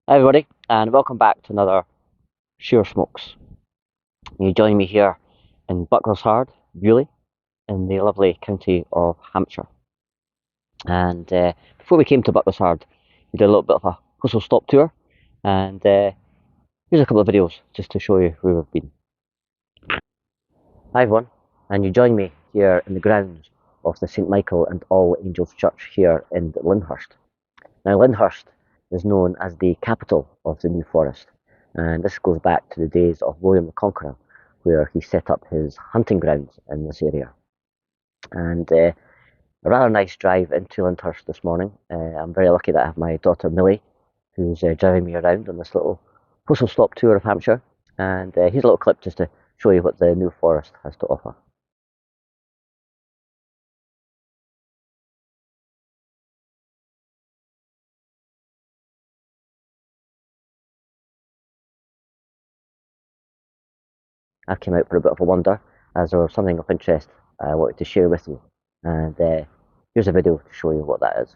Hi everybody, and welcome back to another Shearer Smokes. You join me here in Bucklershard, Bewley, in the lovely county of Hampshire. And before we came to Bucklershard, we did a little bit of a whistle-stop tour, and here's a couple of videos just to show you where we've been. Hi everyone, and you join me here in the grounds of the St Michael and All Angels Church here in Lyndhurst. Now Lyndhurst is known as the capital of the New Forest, and this goes back to the days of William the Conqueror, where he set up his hunting grounds in this area. And a rather nice drive into Lyndhurst this morning. I'm very lucky that I have my daughter Millie, who's driving me around on this little whistle-stop tour of Hampshire. And here's a little clip just to show you what the New Forest has to offer. I came out for a bit of a wander, as there was something of interest I wanted to share with you. And here's a video to show you what that is.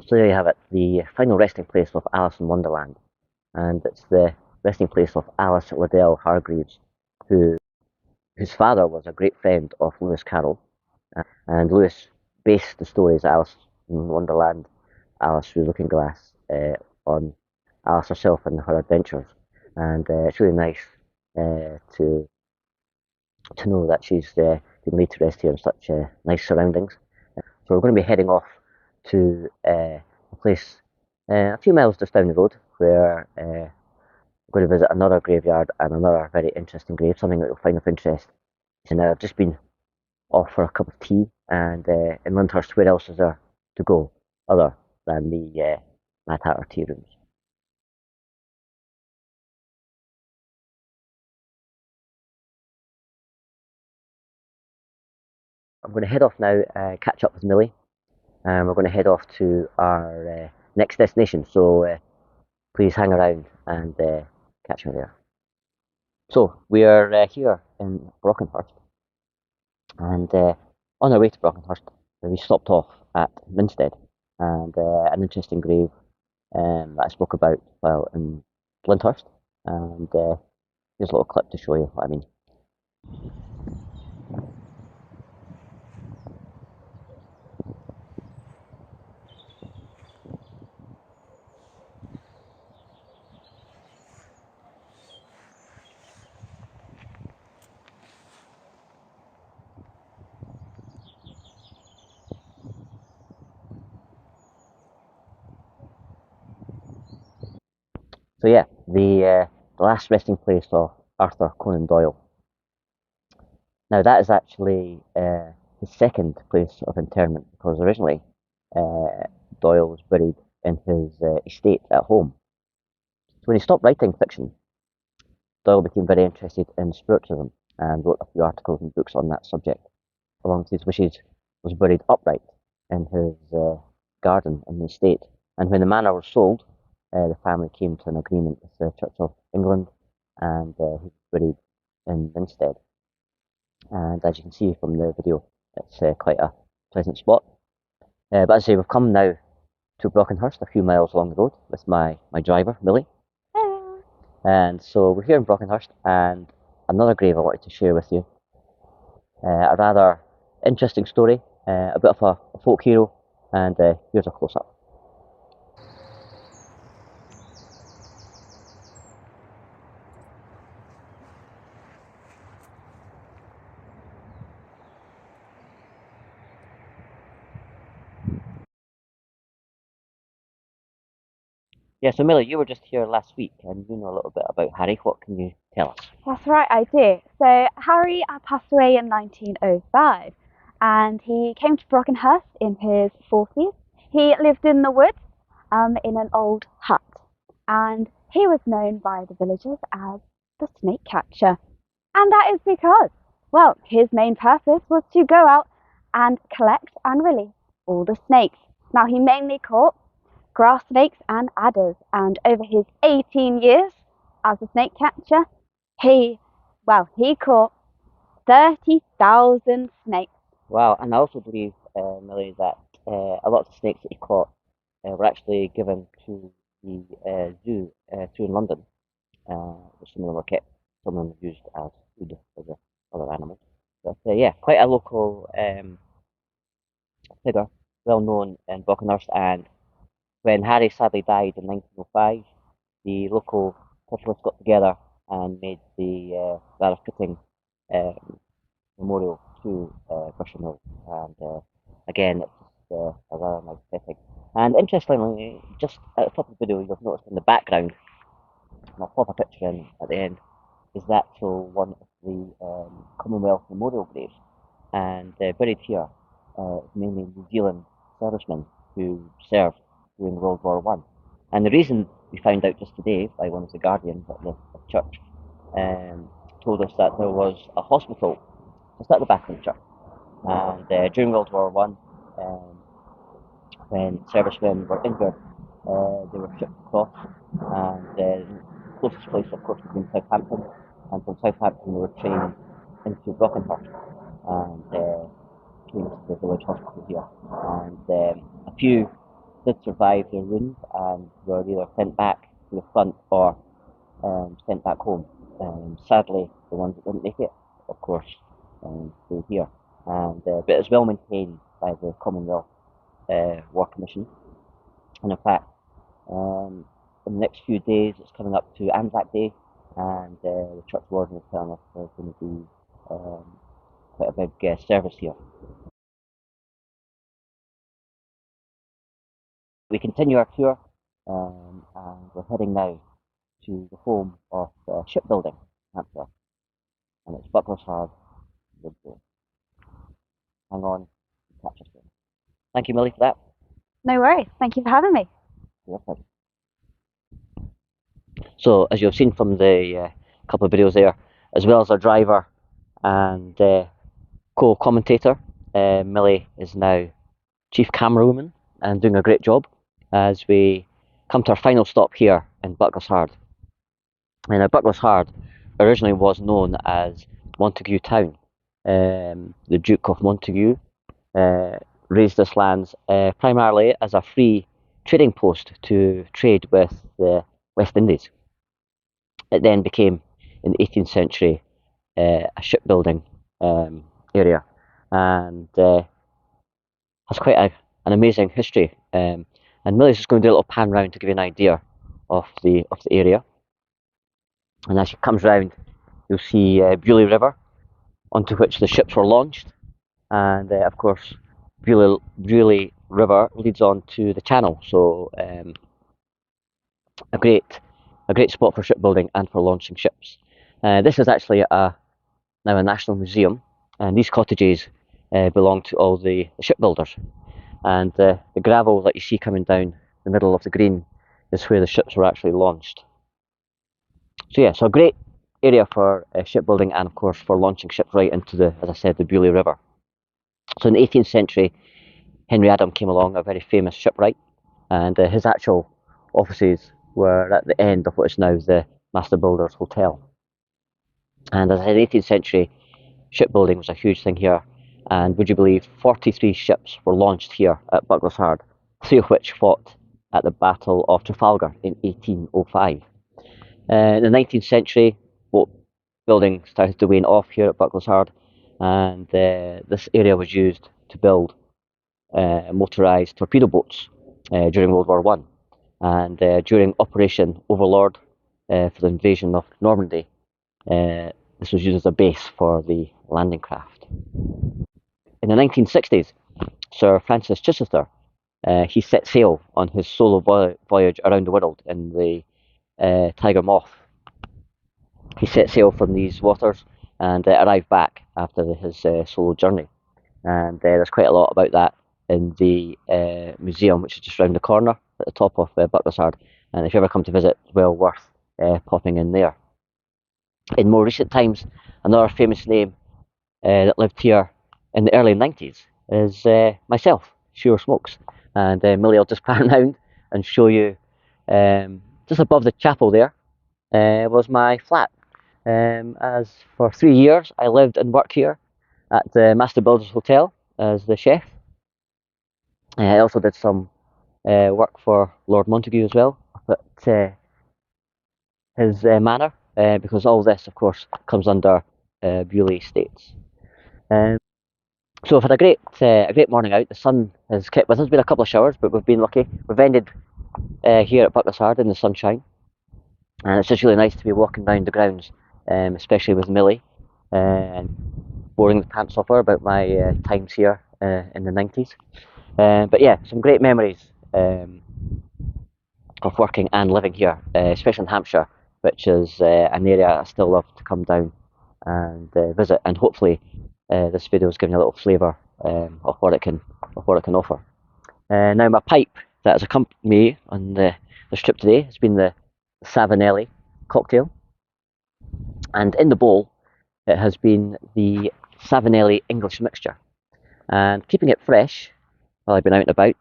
So there you have it, the final resting place of Alice in Wonderland. And it's the resting place of Alice Liddell Hargreaves, whose father was a great friend of Lewis Carroll. And Lewis based the stories Alice in Wonderland, Alice Through the Looking Glass, on Alice herself and her adventures. And it's really nice to know that she's been laid to rest here in such nice surroundings. So we're going to be heading off to a place a few miles just down the road where we're going to visit another graveyard and another very interesting grave, something that you'll find of interest. And I've just been off for a cup of tea, and in Lyndhurst, where else is there to go other than the Mad Hatter tea rooms? I'm going to head off now, catch up with Millie, and we're going to head off to our next destination. So please hang around and catch me there. So we are here in Brockenhurst, and on our way to Brockenhurst, we stopped off at Minstead, and an interesting grave that I spoke about while in Lyndhurst. And here's a little clip to show you what I mean. So yeah, the last resting place of Arthur Conan Doyle. Now that is actually his second place of interment, because originally Doyle was buried in his estate at home. So when he stopped writing fiction, Doyle became very interested in spiritualism and wrote a few articles and books on that subject. Along with his wishes, was buried upright in his garden in the estate. And when the manor was sold, the family came to an agreement with the Church of England, and he was buried in Minstead. And as you can see from the video, it's quite a pleasant spot. But as I say, we've come now to Brockenhurst, a few miles along the road, with my driver, Millie. Hello. And so we're here in Brockenhurst, and another grave I wanted to share with you. A rather interesting story, a bit of a folk hero, and here's a close-up. Yeah, so Millie, you were just here last week, and you know a little bit about Harry. What can you tell us? That's right, I do. So Harry passed away in 1905, and he came to Brockenhurst in his 40s. He lived in the woods in an old hut, and he was known by the villagers as the snake catcher. And that is because, well, his main purpose was to go out and collect and release all the snakes. Now, he mainly caught grass snakes and adders, and over his 18 years as a snake catcher, he caught 30,000 snakes. Wow, and I also believe, Millie, that a lot of the snakes that he caught were actually given to the zoo in London. Some of them were kept, some of them were used as food for the other animals. But yeah, quite a local figure, well known in Brockenhurst. And when Harry sadly died in 1905, the local populace got together and made the rather fitting memorial to Gresham Mill. And again, it's just a rather nice setting. And interestingly, just at the top of the video, you'll notice in the background, and I'll pop a picture in at the end, is the actual one of the Commonwealth Memorial graves. And buried here is mainly New Zealand servicemen who served during World War One. And the reason we found out just today by one of the guardians at the church told us that there was a hospital just at the back of the church. And during World War One, when servicemen were injured, they were shipped across, and the closest place, of course, was in Southampton. And from Southampton, they were trained into Brockenhurst and came to the village hospital here. And a few did survive their wounds and were either sent back to the front or sent back home. Sadly, the ones that didn't make it, of course, stayed here. But it's well maintained by the Commonwealth War Commission. And in fact, in the next few days, it's coming up to Anzac Day, and the church warden is telling us there's going to be quite a big service here. We continue our tour, and we're heading now to the home of shipbuilding, Hampshire, and it's Bucklershard. Hang on, catch us there. Thank you, Millie, for that. No worries. Thank you for having me. Your pleasure. So, as you've seen from the couple of videos there, as well as our driver and co-commentator, Millie is now chief camerawoman and doing a great job as we come to our final stop here in Bucklershard. And Bucklershard originally was known as Montague Town. The Duke of Montague raised this land primarily as a free trading post to trade with the West Indies. It then became, in the 18th century, a shipbuilding area, and has quite an amazing history. And Millie's just going to do a little pan round to give you an idea of the area. And as she comes round, you'll see Bewley River, onto which the ships were launched, and of course, Bewley River leads on to the Channel. So a great spot for shipbuilding and for launching ships. This is actually now a national museum, and these cottages belong to all the shipbuilders. And the gravel that you see coming down the middle of the green is where the ships were actually launched. So yeah, so a great area for shipbuilding and of course for launching ships right into the, as I said, the Bewley River. So in the 18th century, Henry Adam came along, a very famous shipwright, and his actual offices were at the end of what is now the Master Builders Hotel. And as I said, 18th century, shipbuilding was a huge thing here, and would you believe 43 ships were launched here at Bucklershard, 3 of which fought at the Battle of Trafalgar in 1805. In the 19th century, boat building started to wane off here at Bucklershard, and this area was used to build motorised torpedo boats during World War One. And during Operation Overlord for the invasion of Normandy, this was used as a base for the landing craft. In the 1960s, Sir Francis Chichester, he set sail on his solo voyage around the world in the Tiger Moth. He set sail from these waters and arrived back after his solo journey. And there's quite a lot about that in the museum, which is just around the corner at the top of Bucklershard. and if you ever come to visit, it's well worth popping in there. In more recent times, another famous name that lived here in the early 90s is myself, Shearer Smokes. And Millie will just pan around and show you just above the chapel there was my flat. As for 3 years, I lived and worked here at the Master Builders Hotel as the chef. I also did some work for Lord Montague as well, but his manor, because all this, of course, comes under Bewley Estates. Um, so I've had a great morning out. The sun has kept with us. Been a couple of showers, but we've been lucky. We've ended here at Bucknessard in the sunshine, and it's just really nice to be walking down the grounds, especially with Millie, and boring the pants off her about my times here in the 90s. But yeah, some great memories of working and living here, especially in Hampshire, which is an area I still love to come down and visit. And hopefully, this video is giving you a little flavour of what it can offer. Now, my pipe that has accompanied me on this trip today has been the Savinelli cocktail, and in the bowl it has been the Savinelli English mixture. And keeping it fresh while I've been out and about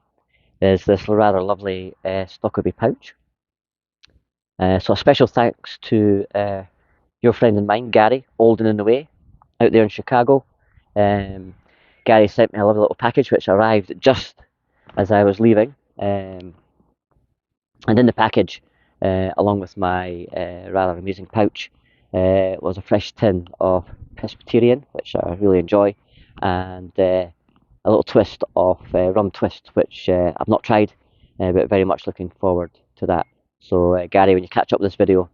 is this rather lovely Stockerby pouch. So a special thanks to your friend and mine, Gary, Olden in the Way, out there in Chicago. Gary sent me a lovely little package which arrived just as I was leaving. And in the package, along with my rather amusing pouch, was a fresh tin of Presbyterian, which I really enjoy, and a little twist of rum twist, which I've not tried, but very much looking forward to that. So Gary, when you catch up with this video,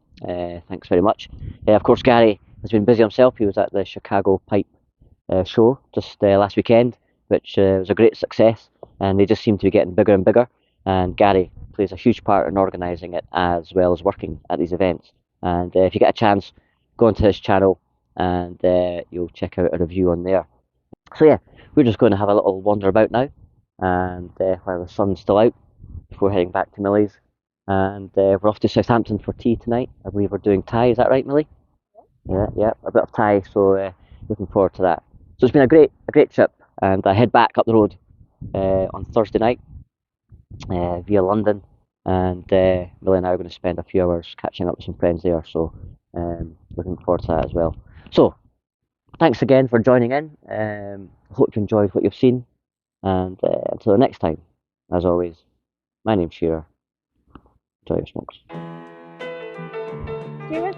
thanks very much. Of course, Gary has been busy himself. He was at the Chicago Pipe show just last weekend, which was a great success, and they just seem to be getting bigger and bigger. And Gary plays a huge part in organising it as well as working at these events. And if you get a chance, go onto his channel and you'll check out a review on there. So yeah, we're just going to have a little wander about now, and while the sun's still out, before heading back to Millie's. And we're off to Southampton for tea tonight. I believe we're doing Thai. Is that right, Millie? Yeah, a bit of Thai. So looking forward to that. So it's been a great trip, and I head back up the road on Thursday night via London, and Millie and I are going to spend a few hours catching up with some friends there. So looking forward to that as well. So thanks again for joining in. Hope you enjoyed what you've seen, and until the next time, as always, my name's Shearer. Enjoy your smokes. Shearer